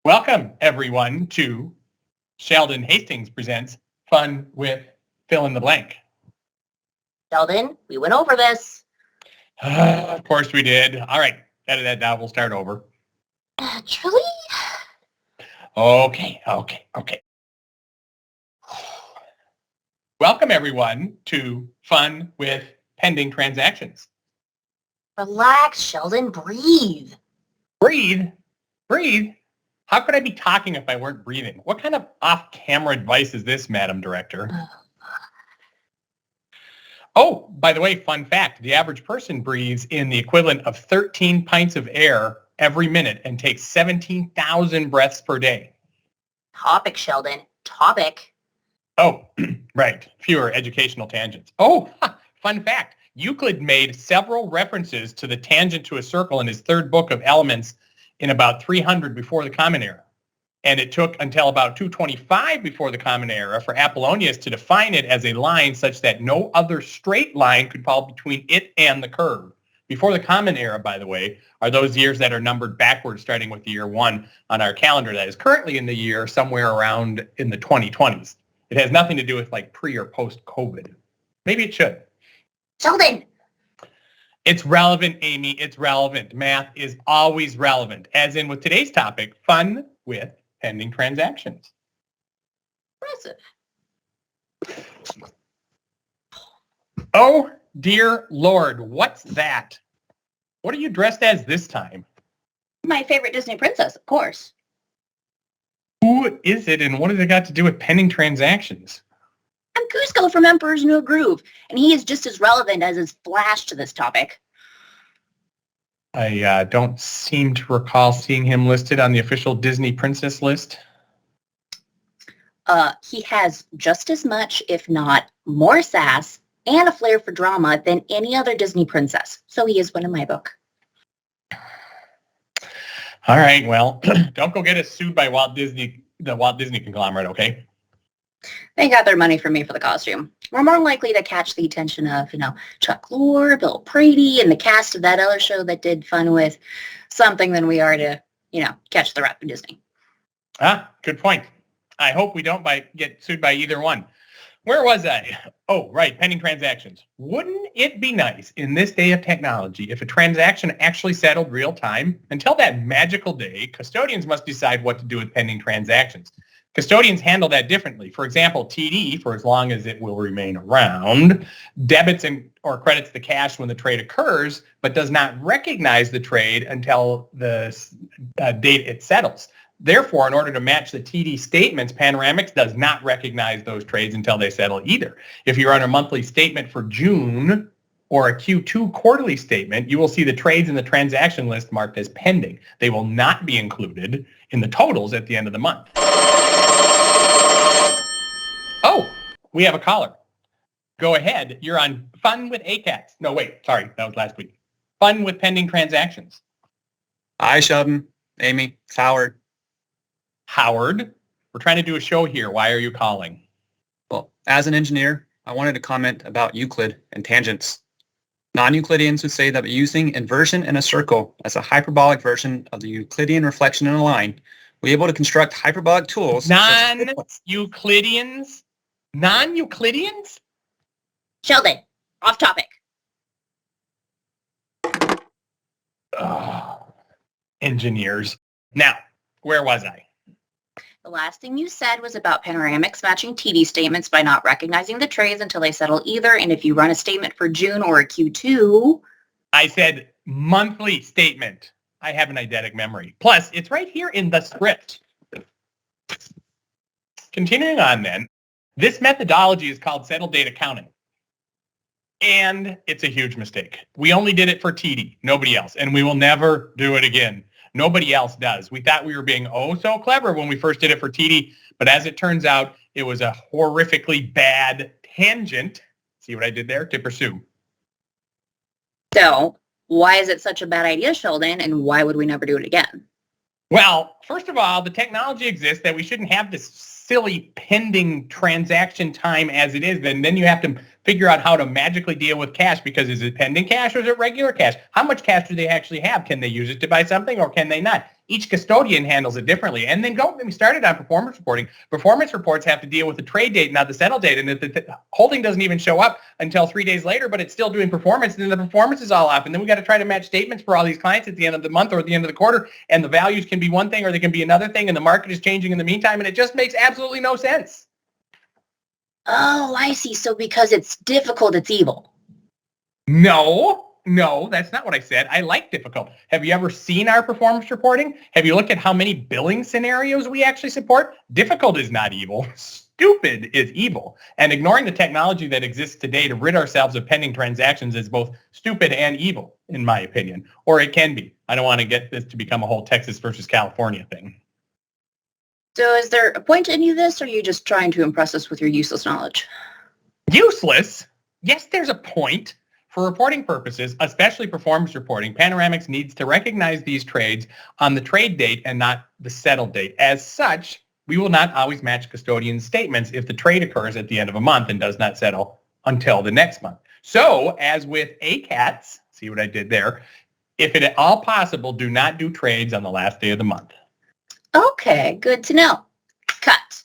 Welcome, everyone, to Sheldon Hastings Presents Fun with Fill in the Blank. Sheldon, we went over this. Of course we did. All right, edit that down. We'll start over. Truly? Okay. Welcome, everyone, to Fun with Pending Transactions. Relax, Sheldon. Breathe. Breathe? How could I be talking if I weren't breathing? What kind of off-camera advice is this, Madam Director? Oh, by the way, fun fact, the average person breathes in the equivalent of 13 pints of air every minute and takes 17,000 breaths per day. Topic, Sheldon. Topic. Oh, right. Fewer educational tangents. Oh, fun fact. Euclid made several references to the tangent to a circle in his third book of Elements in about 300 before the Common Era. And it took until about 225 before the Common Era for Apollonius to define it as a line such that no other straight line could fall between it and the curve. Before the Common Era, by the way, are those years that are numbered backwards, starting with the year 1 on our calendar. That is currently in the year somewhere around in the 2020s. It has nothing to do with like pre or post-COVID. Maybe it should. Sheldon! It's relevant, Amy. It's relevant. Math is always relevant. As in with today's topic, fun with pending transactions. Impressive. Oh, dear Lord, what's that? What are you dressed as this time? My favorite Disney princess, of course. Who is it and what has it got to do with pending transactions? I'm Cusco from Emperor's New Groove, and he is just as relevant as his Flash to this topic. I don't seem to recall seeing him listed on the official Disney princess list. He has just as much, if not more sass and a flair for drama than any other Disney princess. So he is one in my book. All right, well, don't go get us sued by the Walt Disney conglomerate, okay? They got their money from me for the costume. We're more likely to catch the attention of, Chuck Lorre, Bill Prady, and the cast of that other show that did fun with something than we are to, catch the wrath of Disney. Good point. I hope we don't get sued by either one. Where was I? Oh, right, pending transactions. Wouldn't it be nice in this day of technology if a transaction actually settled real time? Until that magical day, custodians must decide what to do with pending transactions. Custodians handle that differently. For example, TD, for as long as it will remain around, debits or credits the cash when the trade occurs, but does not recognize the trade until the date it settles. Therefore, in order to match the TD statements, Panoramics does not recognize those trades until they settle either. If you're on a monthly statement for June or a Q2 quarterly statement, you will see the trades in the transaction list marked as pending. They will not be included in the totals at the end of the month. Oh, we have a caller. Go ahead. You're on Fun with ACATS. No, wait. Sorry. That was last week. Fun with pending transactions. Hi, Sheldon, Amy, it's Howard. Howard, we're trying to do a show here. Why are you calling? Well, as an engineer, I wanted to comment about Euclid and tangents. Non-Euclideans would say that using inversion in a circle as a hyperbolic version of the Euclidean reflection in a line, we're able to construct hyperbolic tools. Non-Euclideans? Non-Euclideans? Sheldon, off topic. Engineers. Now, where was I? The last thing you said was about Panoramics matching TD statements by not recognizing the trades until they settle either. And if you run a statement for June or a Q2... I said monthly statement. I have an eidetic memory. Plus, it's right here in the script. Continuing on then, this methodology is called settled date accounting. And it's a huge mistake. We only did it for TD, nobody else. And we will never do it again. Nobody else does. We thought we were being so clever when we first did it for TD. But as it turns out, it was a horrifically bad tangent. See what I did there? To pursue. So, why is it such a bad idea, Sheldon, and why would we never do it again? Well, first of all, the technology exists that we shouldn't have this silly pending transaction time as it is. Then you have to figure out how to magically deal with cash, because is it pending cash or is it regular cash? How much cash do they actually have? Can they use it to buy something or can they not? Each custodian handles it differently. And then don't get me started on performance reporting. Performance reports have to deal with the trade date, not the settle date. And if the holding doesn't even show up until 3 days later, but it's still doing performance, and then the performance is all off. And then we got to try to match statements for all these clients at the end of the month or at the end of the quarter. And the values can be one thing or they can be another thing. And the market is changing in the meantime. And it just makes absolutely no sense. Oh, I see. So because it's difficult, it's evil. No, that's not what I said. I like difficult. Have you ever seen our performance reporting? Have you looked at how many billing scenarios we actually support? Difficult is not evil. Stupid is evil. And ignoring the technology that exists today to rid ourselves of pending transactions is both stupid and evil, in my opinion. Or it can be. I don't want to get this to become a whole Texas versus California thing. So is there a point to any of this, or are you just trying to impress us with your useless knowledge? Useless? Yes, there's a point. For reporting purposes, especially performance reporting, Panoramix needs to recognize these trades on the trade date and not the settle date. As such, we will not always match custodian statements if the trade occurs at the end of a month and does not settle until the next month. So, as with ACATs, see what I did there, if at all possible, do not do trades on the last day of the month. Okay, good to know. Cut.